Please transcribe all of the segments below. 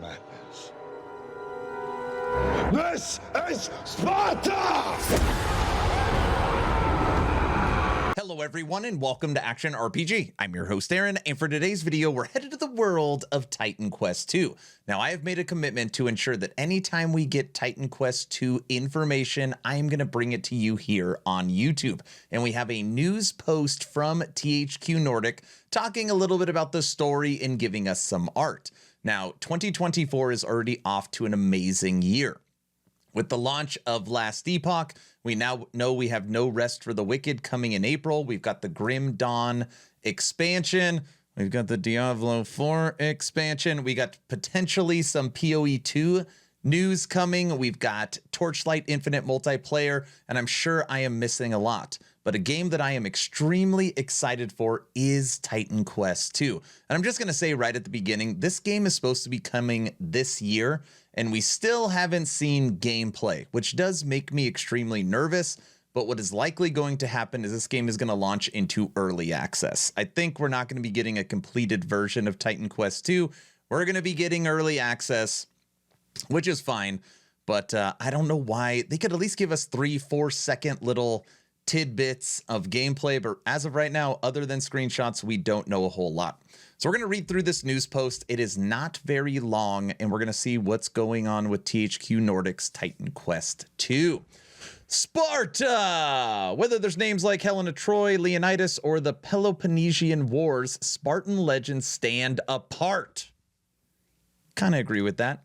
madness. This is Sparta! Hello everyone and welcome to Action RPG. I'm your host Aaron, and for today's video we're headed to the world of Titan Quest II. Now I have made a commitment to ensure that anytime we get Titan Quest II information, I am going to bring it to you here on YouTube. And we have a news post from THQ Nordic talking a little bit about the story and giving us some art. Now 2024 is already off to an amazing year. With the launch of Last Epoch, we now know we have No Rest for the Wicked coming in April. We've got the Grim Dawn expansion. We've got the Diablo 4 expansion. We got potentially some PoE 2 news coming. We've got Torchlight Infinite multiplayer, and I'm sure I am missing a lot. But a game that I am extremely excited for is Titan Quest II. And I'm just going to say right at the beginning, this game is supposed to be coming this year, and we still haven't seen gameplay, which does make me extremely nervous. But what is likely going to happen is this game is going to launch into early access. I think we're not going to be getting a completed version of Titan Quest II. We're going to be getting early access, which is fine. But I don't know why. They could at least give us 3-4 second little tidbits of gameplay, but as of right now, other than screenshots, we don't know a whole lot. So we're going to read through this news post. It is not very long, and we're going to see what's going on with THQ Nordic's Titan Quest II. Sparta! Whether there's names like Helena Troy, Leonidas, or the Peloponnesian Wars, Spartan legends stand apart. Kind of agree with that.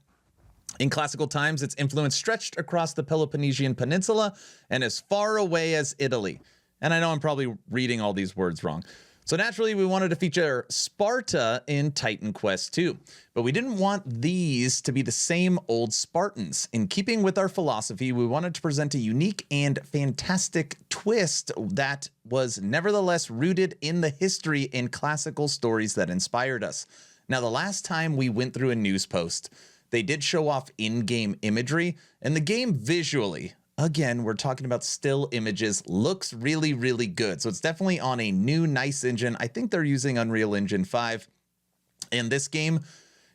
In classical times, its influence stretched across the Peloponnesian Peninsula and as far away as Italy. And I know I'm probably reading all these words wrong. So naturally, we wanted to feature Sparta in Titan Quest II. But we didn't want these to be the same old Spartans. In keeping with our philosophy, we wanted to present a unique and fantastic twist that was nevertheless rooted in the history and classical stories that inspired us. Now, the last time we went through a news post, they did show off in-game imagery, and the game visually, again, we're talking about still images, looks really, really good. So it's definitely on a new, nice engine. I think they're using Unreal Engine 5. In this game,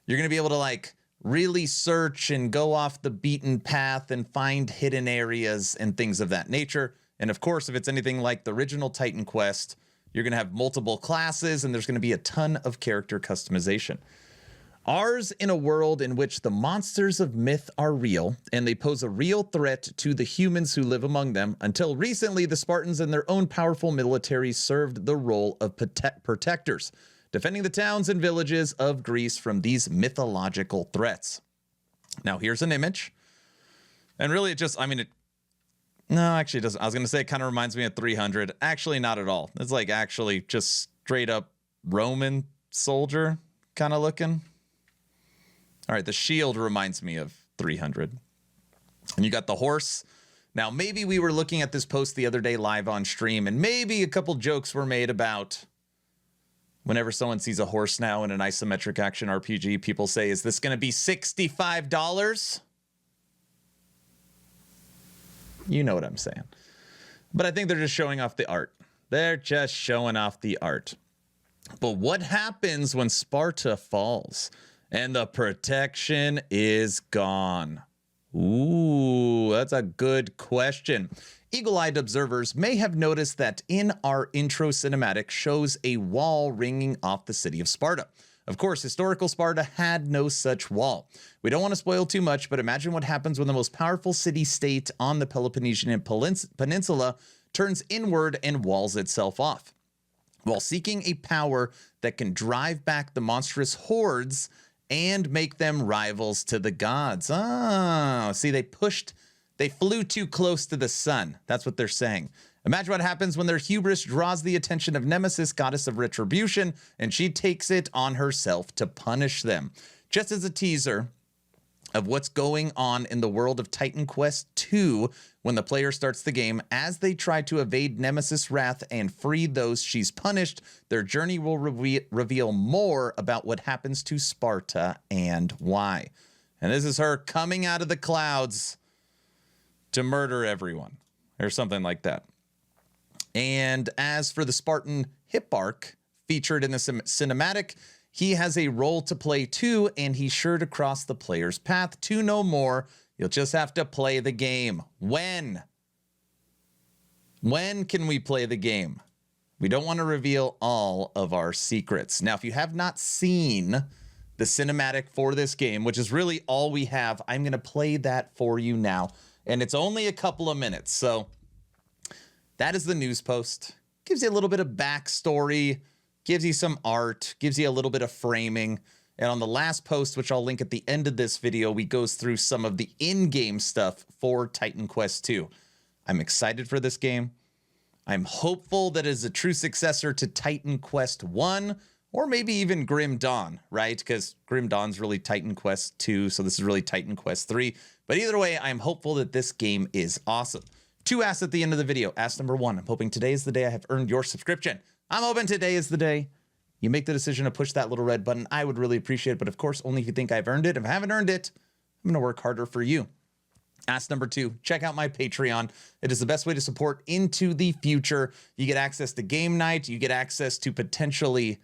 you're going to be able to like really search and go off the beaten path and find hidden areas and things of that nature. And of course, if it's anything like the original Titan Quest, you're going to have multiple classes and there's going to be a ton of character customization. Ours in a world in which the monsters of myth are real, and they pose a real threat to the humans who live among them. Until recently, the Spartans and their own powerful military served the role of protectors, defending the towns and villages of Greece from these mythological threats. Now, here's an image. And really, it just, I mean, no, actually it doesn't. I was going to say it kind of reminds me of 300. Actually, not at all. It's like actually just straight up Roman soldier kind of looking. All right, the shield reminds me of 300. And you got the horse. Now, maybe we were looking at this post the other day live on stream, and maybe a couple jokes were made about whenever someone sees a horse now in an isometric action RPG, people say, is this going to be $65? You know what I'm saying. But I think they're just showing off the art. They're just showing off the art. But what happens when Sparta falls and the protection is gone? Ooh, that's a good question. Eagle-eyed observers may have noticed that in our intro cinematic shows a wall ringing off the city of Sparta. Of course, historical Sparta had no such wall. We don't want to spoil too much, but imagine what happens when the most powerful city-state on the Peloponnesian Peninsula turns inward and walls itself off, while seeking a power that can drive back the monstrous hordes and make them rivals to the gods. Oh, see, they flew too close to the sun. That's what they're saying. Imagine what happens when their hubris draws the attention of Nemesis, goddess of Retribution, and she takes it on herself to punish them. Just as a teaser of what's going on in the world of Titan Quest II when the player starts the game, as they try to evade Nemesis' wrath and free those she's punished, their journey will reveal more about what happens to Sparta and why. And this is her coming out of the clouds to murder everyone, or something like that. And as for the Spartan Hipparch featured in the cinematic, He has a role to play too, and he's sure to cross the player's path to know more. You'll just have to play the game. When? When can we play the game? We don't want to reveal all of our secrets. Now, if you have not seen the cinematic for this game, which is really all we have, I'm going to play that for you now. And it's only a couple of minutes. So that is the news post. Gives you a little bit of backstory, gives you some art, gives you a little bit of framing. And on the last post, which I'll link at the end of this video, we goes through some of the in-game stuff for Titan Quest 2. I'm excited for this game. I'm hopeful that it is a true successor to Titan Quest 1, or maybe even Grim Dawn, right? Because Grim Dawn's really Titan Quest 2, so this is really Titan Quest 3. But either way, I'm hopeful that this game is awesome. 2 asks at the end of the video. Ask number 1, I'm hoping today is the day I have earned your subscription. I'm hoping today is the day you make the decision to push that little red button. I would really appreciate it, but of course, only if you think I've earned it. If I haven't earned it, I'm gonna work harder for you. Ask number 2, check out my Patreon. It is the best way to support into the future. You get access to game night. You get access to potentially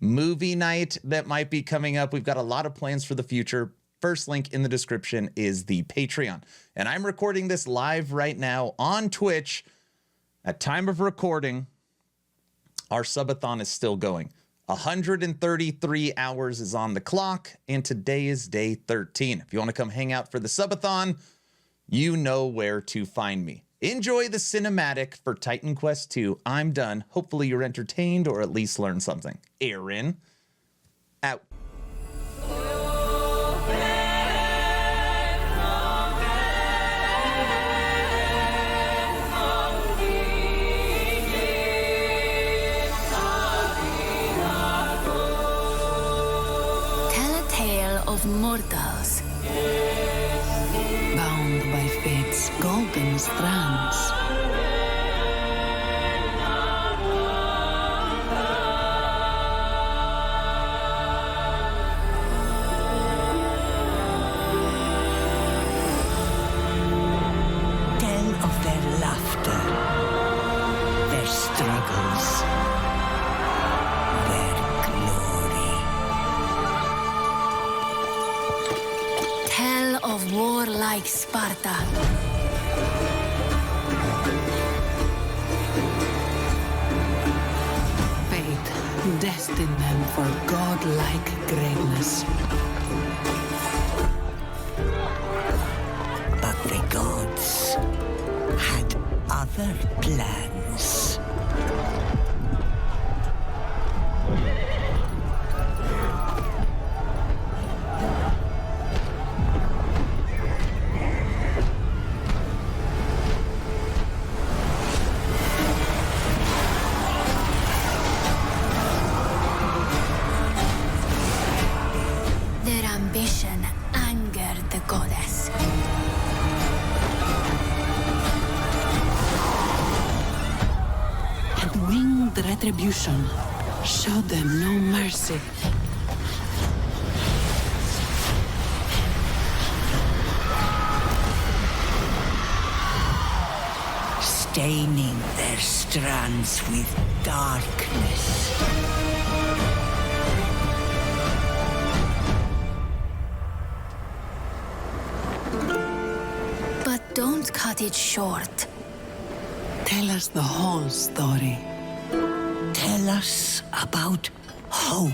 movie night that might be coming up. We've got a lot of plans for the future. First link in the description is the Patreon. And I'm recording this live right now on Twitch. At time of recording, our subathon is still going. 133 hours is on the clock, and today is day 13. If you want to come hang out for the subathon, you know where to find me. Enjoy the cinematic for Titan Quest 2. I'm done. Hopefully you're entertained or at least learned something. Aaron, out. Tell a tale of mortals. Bound by fate's golden strands. Tell of their laughter, their struggles, their glory. Tell of warlike Sparta. Fate destined them for godlike greatness. But the gods had other plans. Their ambition angered the goddess. And winged Retribution showed them no mercy. Staining their strands with darkness. But don't cut it short. Tell us the whole story. Tell us about hope.